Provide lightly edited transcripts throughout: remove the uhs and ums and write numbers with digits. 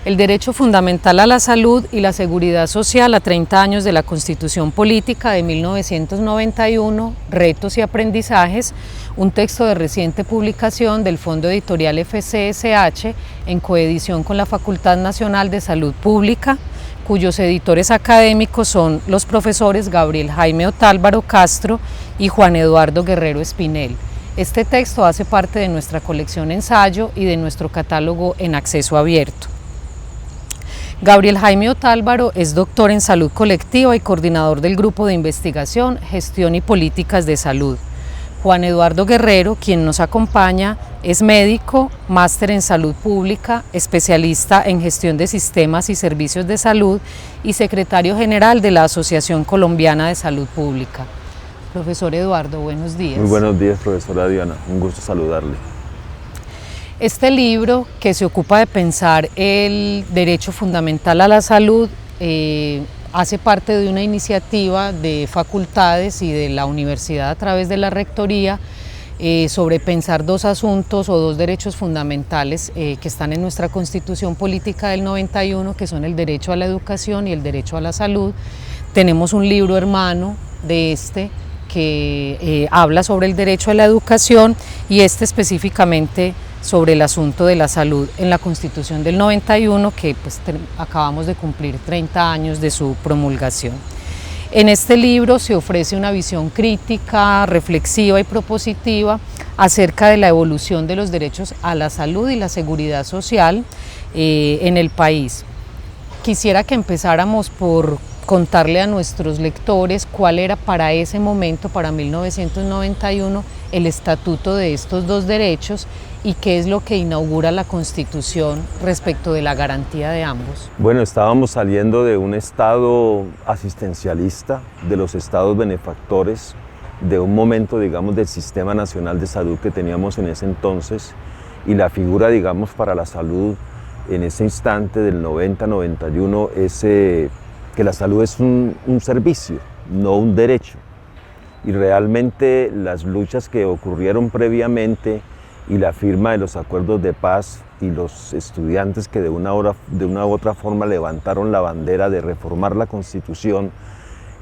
El derecho fundamental a la salud y la seguridad social a 30 años de la Constitución Política de 1991, Retos y Aprendizajes, un texto de reciente publicación del Fondo Editorial FCSH en coedición con la Facultad Nacional de Salud Pública, cuyos editores académicos son los profesores Gabriel Jaime Otálvaro Castro y Juan Eduardo Guerrero Espinel. Este texto hace parte de nuestra colección Ensayo y de nuestro catálogo en acceso abierto. Gabriel Jaime Otálvaro es doctor en salud colectiva y coordinador del Grupo de Investigación, Gestión y Políticas de Salud. Juan Eduardo Guerrero, quien nos acompaña, es médico, máster en salud pública, especialista en gestión de sistemas y servicios de salud y secretario general de la Asociación Colombiana de Salud Pública. Profesor Eduardo, buenos días. Muy buenos días, profesora Diana, un gusto saludarle. Este libro, que se ocupa de pensar el derecho fundamental a la salud, hace parte de una iniciativa de facultades y de la universidad a través de la rectoría sobre pensar dos asuntos o dos derechos fundamentales que están en nuestra Constitución Política del 91, que son el derecho a la educación y el derecho a la salud. Tenemos un libro hermano de este que habla sobre el derecho a la educación y este específicamente sobre el asunto de la salud en la Constitución del 91, que pues acabamos de cumplir 30 años de su promulgación. En este libro se ofrece una visión crítica, reflexiva y propositiva acerca de la evolución de los derechos a la salud y la seguridad social en el país. Quisiera que empezáramos por contarle a nuestros lectores cuál era para ese momento, para 1991, el estatuto de estos dos derechos y qué es lo que inaugura la Constitución respecto de la garantía de ambos. Bueno, estábamos saliendo de un estado asistencialista, de los estados benefactores, de un momento, digamos, del Sistema Nacional de Salud que teníamos en ese entonces, y la figura, digamos, para la salud en ese instante del 90-91 es que la salud es un servicio, no un derecho. Y realmente las luchas que ocurrieron previamente y la firma de los acuerdos de paz y los estudiantes que de una u otra forma levantaron la bandera de reformar la Constitución,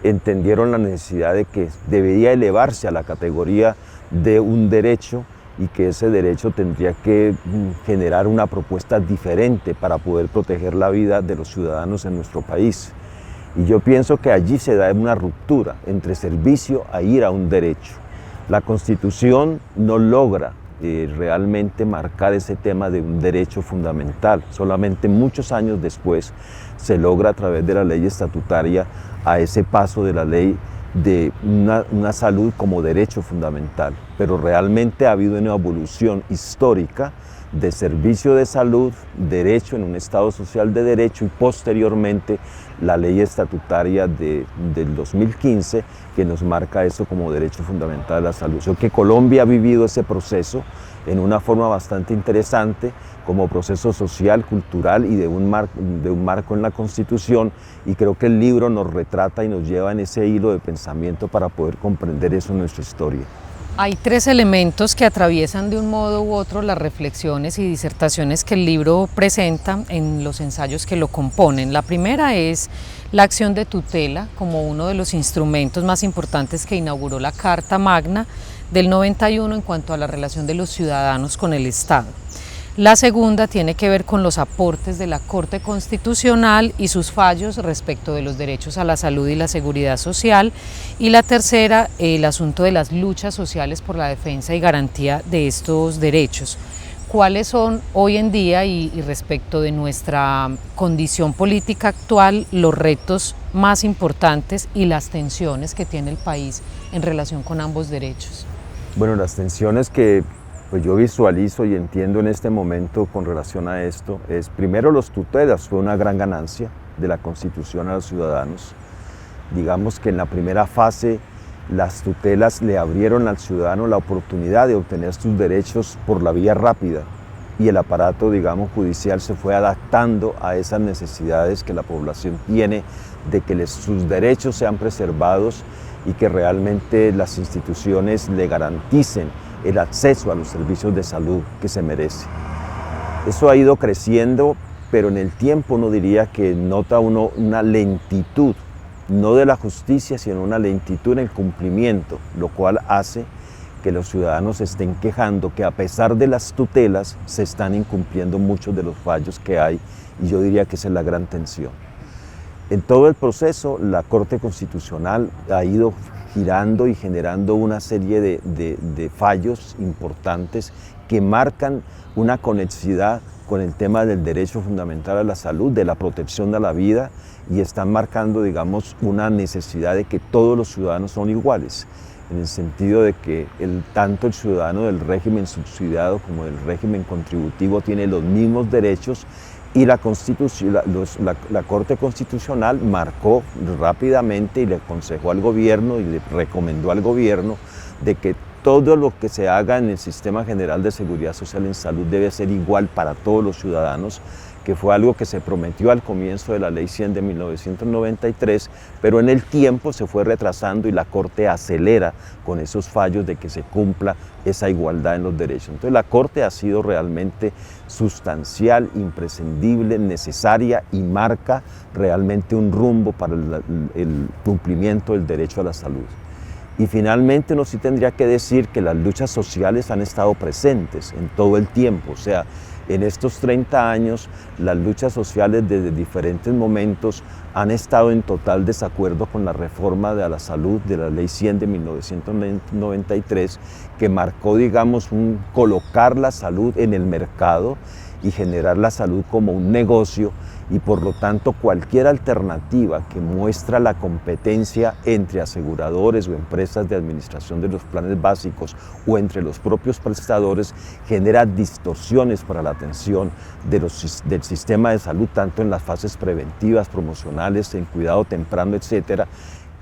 entendieron la necesidad de que debería elevarse a la categoría de un derecho y que ese derecho tendría que generar una propuesta diferente para poder proteger la vida de los ciudadanos en nuestro país. Y yo pienso que allí se da una ruptura entre servicio a ir a un derecho. La Constitución no logra realmente marcar ese tema de un derecho fundamental. Solamente muchos años después se logra a través de la ley estatutaria a ese paso de la ley de una salud como derecho fundamental. Pero realmente ha habido una evolución histórica de servicio de salud, derecho en un Estado social de derecho y posteriormente la ley estatutaria del 2015 que nos marca eso como derecho fundamental a la salud. Creo que Colombia ha vivido ese proceso en una forma bastante interesante como proceso social, cultural y de un marco en la Constitución, y creo que el libro nos retrata y nos lleva en ese hilo de pensamiento para poder comprender eso en nuestra historia. Hay tres elementos que atraviesan de un modo u otro las reflexiones y disertaciones que el libro presenta en los ensayos que lo componen. La primera es la acción de tutela como uno de los instrumentos más importantes que inauguró la Carta Magna del 91 en cuanto a la relación de los ciudadanos con el Estado. La segunda tiene que ver con los aportes de la Corte Constitucional y sus fallos respecto de los derechos a la salud y la seguridad social. Y la tercera, el asunto de las luchas sociales por la defensa y garantía de estos derechos. ¿Cuáles son hoy en día y respecto de nuestra condición política actual los retos más importantes y las tensiones que tiene el país en relación con ambos derechos? Bueno, las tensiones que pues yo visualizo y entiendo en este momento con relación a esto es, primero, los tutelas fue una gran ganancia de la Constitución a los ciudadanos. Digamos que en la primera fase las tutelas le abrieron al ciudadano la oportunidad de obtener sus derechos por la vía rápida y el aparato, digamos, judicial se fue adaptando a esas necesidades que la población tiene de que sus derechos sean preservados y que realmente las instituciones le garanticen el acceso a los servicios de salud que se merece. Eso ha ido creciendo pero en el tiempo uno diría que nota uno una lentitud, no de la justicia, sino una lentitud en el cumplimiento, lo cual hace que los ciudadanos se estén quejando que a pesar de las tutelas se están incumpliendo muchos de los fallos que hay, y yo diría que esa es la gran tensión. En todo el proceso, la Corte Constitucional ha ido girando y generando una serie de fallos importantes que marcan una conexidad con el tema del derecho fundamental a la salud, de la protección de la vida, y están marcando, digamos, una necesidad de que todos los ciudadanos son iguales, en el sentido de que tanto el ciudadano del régimen subsidiado como del régimen contributivo tiene los mismos derechos, y la Corte Constitucional marcó rápidamente y le aconsejó al gobierno y le recomendó al gobierno de que todo lo que se haga en el Sistema General de Seguridad Social en Salud debe ser igual para todos los ciudadanos, que fue algo que se prometió al comienzo de la Ley 100 de 1993, pero en el tiempo se fue retrasando y la Corte acelera con esos fallos de que se cumpla esa igualdad en los derechos. Entonces la Corte ha sido realmente sustancial, imprescindible, necesaria, y marca realmente un rumbo para el cumplimiento del derecho a la salud. Y finalmente uno sí tendría que decir que las luchas sociales han estado presentes en todo el tiempo, o sea, en estos 30 años las luchas sociales desde diferentes momentos han estado en total desacuerdo con la reforma de la salud de la Ley 100 de 1993, que marcó, digamos, colocar la salud en el mercado y generar la salud como un negocio, y por lo tanto cualquier alternativa que muestra la competencia entre aseguradores o empresas de administración de los planes básicos o entre los propios prestadores genera distorsiones para la atención del sistema de salud, tanto en las fases preventivas, promocionales, en cuidado temprano, etcétera.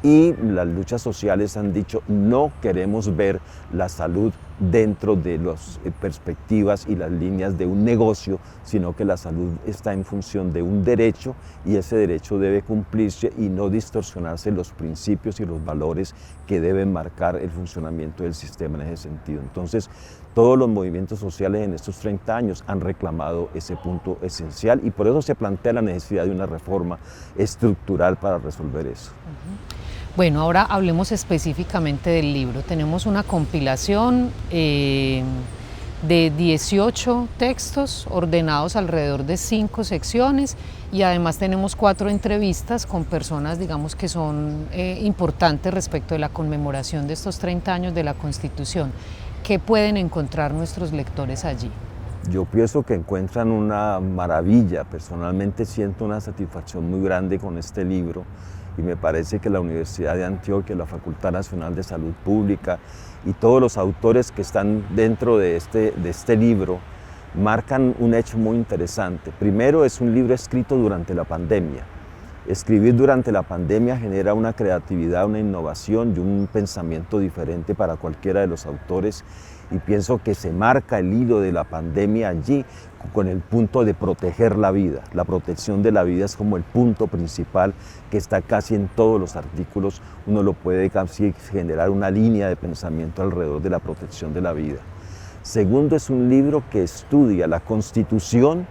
Y las luchas sociales han dicho: no queremos ver la salud dentro de las perspectivas y las líneas de un negocio, sino que la salud está en función de un derecho, y ese derecho debe cumplirse y no distorsionarse los principios y los valores que deben marcar el funcionamiento del sistema en ese sentido. Entonces, todos los movimientos sociales en estos 30 años han reclamado ese punto esencial, y por eso se plantea la necesidad de una reforma estructural para resolver eso. Bueno, ahora hablemos específicamente del libro. Tenemos una compilación de 18 textos ordenados alrededor de 5 secciones, y además tenemos 4 entrevistas con personas, digamos, que son importantes respecto de la conmemoración de estos 30 años de la Constitución. ¿Qué pueden encontrar nuestros lectores allí? Yo pienso que encuentran una maravilla. Personalmente siento una satisfacción muy grande con este libro, y me parece que la Universidad de Antioquia, la Facultad Nacional de Salud Pública y todos los autores que están dentro de este libro marcan un hecho muy interesante. Primero, es un libro escrito durante la pandemia. Escribir durante la pandemia genera una creatividad, una innovación y un pensamiento diferente para cualquiera de los autores, y pienso que se marca el hilo de la pandemia allí con el punto de proteger la vida. La protección de la vida es como el punto principal que está casi en todos los artículos. Uno lo puede casi generar una línea de pensamiento alrededor de la protección de la vida. Segundo, es un libro que estudia la Constitución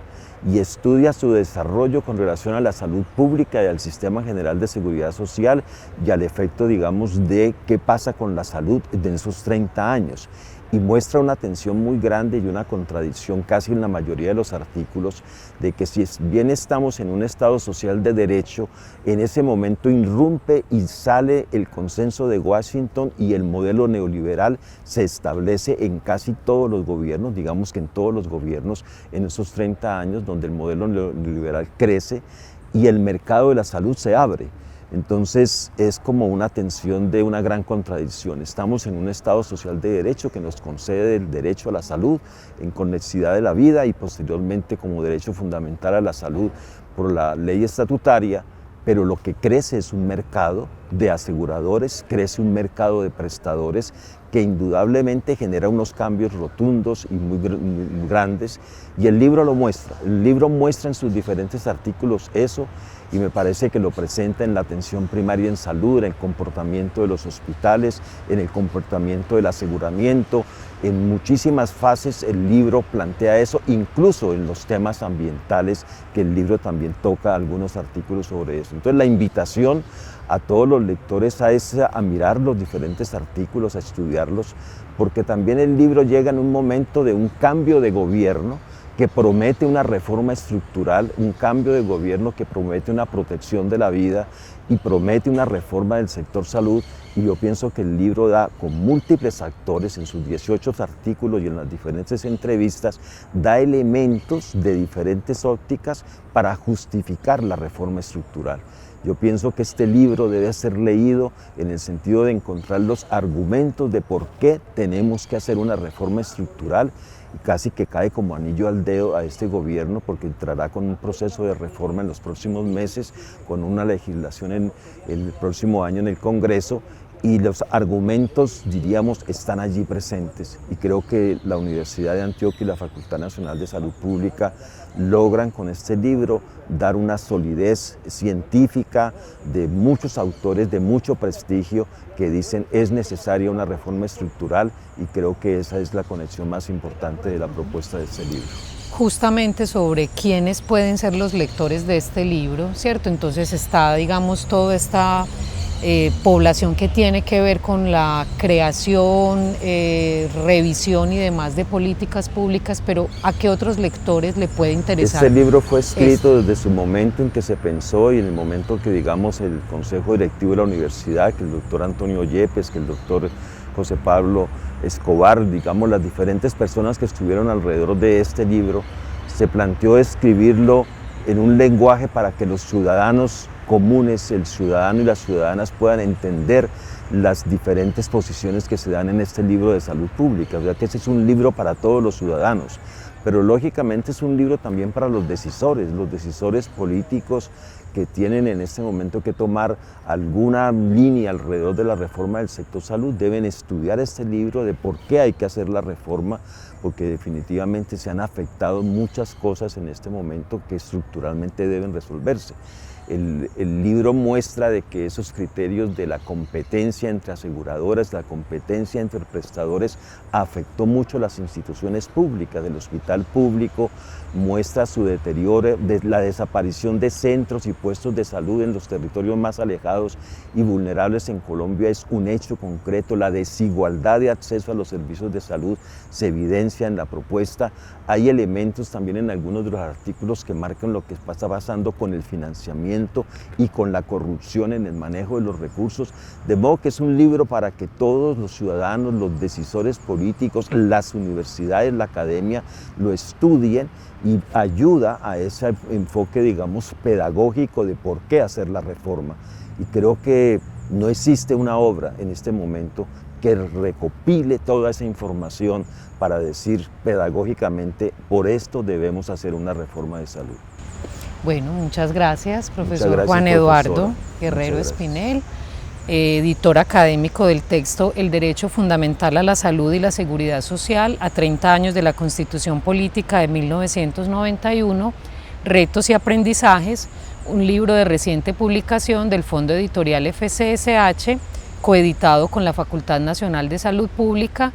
y estudia su desarrollo con relación a la salud pública y al Sistema General de Seguridad Social, y al efecto, digamos, de qué pasa con la salud de esos 30 años. Y muestra una tensión muy grande y una contradicción casi en la mayoría de los artículos, de que si bien estamos en un Estado social de derecho, en ese momento irrumpe y sale el consenso de Washington, y el modelo neoliberal se establece en casi todos los gobiernos, digamos que en todos los gobiernos en esos 30 años, donde el modelo neoliberal crece y el mercado de la salud se abre. Entonces es como una tensión de una gran contradicción. Estamos en un Estado social de derecho que nos concede el derecho a la salud en conexidad de la vida, y posteriormente como derecho fundamental a la salud por la ley estatutaria, pero lo que crece es un mercado de aseguradores, crece un mercado de prestadores que indudablemente genera unos cambios rotundos y muy grandes, y el libro lo muestra. El libro muestra en sus diferentes artículos eso, y me parece que lo presenta en la atención primaria en salud, en el comportamiento de los hospitales, en el comportamiento del aseguramiento. En muchísimas fases el libro plantea eso, incluso en los temas ambientales, que el libro también toca algunos artículos sobre eso. Entonces la invitación a todos los lectores es a mirar los diferentes artículos, a estudiarlos, porque también el libro llega en un momento de un cambio de gobierno que promete una reforma estructural, un cambio de gobierno que promete una protección de la vida y promete una reforma del sector salud, y yo pienso que el libro da, con múltiples actores en sus 18 artículos y en las diferentes entrevistas, da elementos de diferentes ópticas para justificar la reforma estructural. Yo pienso que este libro debe ser leído en el sentido de encontrar los argumentos de por qué tenemos que hacer una reforma estructural, y casi que cae como anillo al dedo a este gobierno, porque entrará con un proceso de reforma en los próximos meses, con una legislación en el próximo año en el Congreso, y los argumentos, diríamos, están allí presentes, y creo que la Universidad de Antioquia y la Facultad Nacional de Salud Pública logran con este libro dar una solidez científica de muchos autores de mucho prestigio que dicen es necesaria una reforma estructural, y creo que esa es la conexión más importante de la propuesta de este libro. Justamente sobre quiénes pueden ser los lectores de este libro, ¿cierto? Entonces está, digamos, toda esta población que tiene que ver con la creación, revisión y demás de políticas públicas, pero ¿a qué otros lectores le puede interesar? Este libro fue escrito desde su momento en que se pensó y en el momento que, digamos, el Consejo Directivo de la Universidad, que el doctor Antonio Yepes, que el doctor José Pablo Escobar, digamos, las diferentes personas que estuvieron alrededor de este libro, se planteó escribirlo en un lenguaje para que los ciudadanos comunes, el ciudadano y las ciudadanas puedan entender las diferentes posiciones que se dan en este libro de salud pública. O sea que ese es un libro para todos los ciudadanos, pero lógicamente es un libro también para los decisores políticos que tienen en este momento que tomar alguna línea alrededor de la reforma del sector salud. Deben estudiar este libro de por qué hay que hacer la reforma, porque definitivamente se han afectado muchas cosas en este momento que estructuralmente deben resolverse. El libro muestra de que esos criterios de la competencia entre aseguradoras, la competencia entre prestadores, afectó mucho las instituciones públicas. El hospital público muestra su deterioro, la desaparición de centros y puestos de salud en los territorios más alejados y vulnerables en Colombia es un hecho concreto. La desigualdad de acceso a los servicios de salud se evidencia en la propuesta. Hay elementos también en algunos de los artículos que marcan lo que está pasando con el financiamiento y con la corrupción en el manejo de los recursos, de modo que es un libro para que todos los ciudadanos, los decisores políticos, las universidades, la academia lo estudien, y ayuda a ese enfoque, digamos, pedagógico de por qué hacer la reforma. Y creo que no existe una obra en este momento que recopile toda esa información para decir pedagógicamente, por esto debemos hacer una reforma de salud. Bueno, muchas gracias, profesor Muchas gracias, Juan Eduardo profesora. Guerrero Muchas gracias. Espinel, editor académico del texto El Derecho Fundamental a la Salud y la Seguridad Social a 30 años de la Constitución Política de 1991, Retos y Aprendizajes, un libro de reciente publicación del Fondo Editorial FCSH, coeditado con la Facultad Nacional de Salud Pública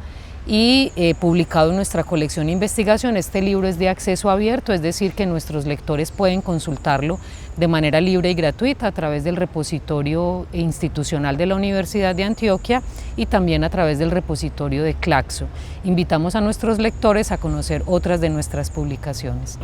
y publicado en nuestra colección de investigación. Este libro es de acceso abierto, es decir, que nuestros lectores pueden consultarlo de manera libre y gratuita a través del repositorio institucional de la Universidad de Antioquia y también a través del repositorio de Claxo. Invitamos a nuestros lectores a conocer otras de nuestras publicaciones.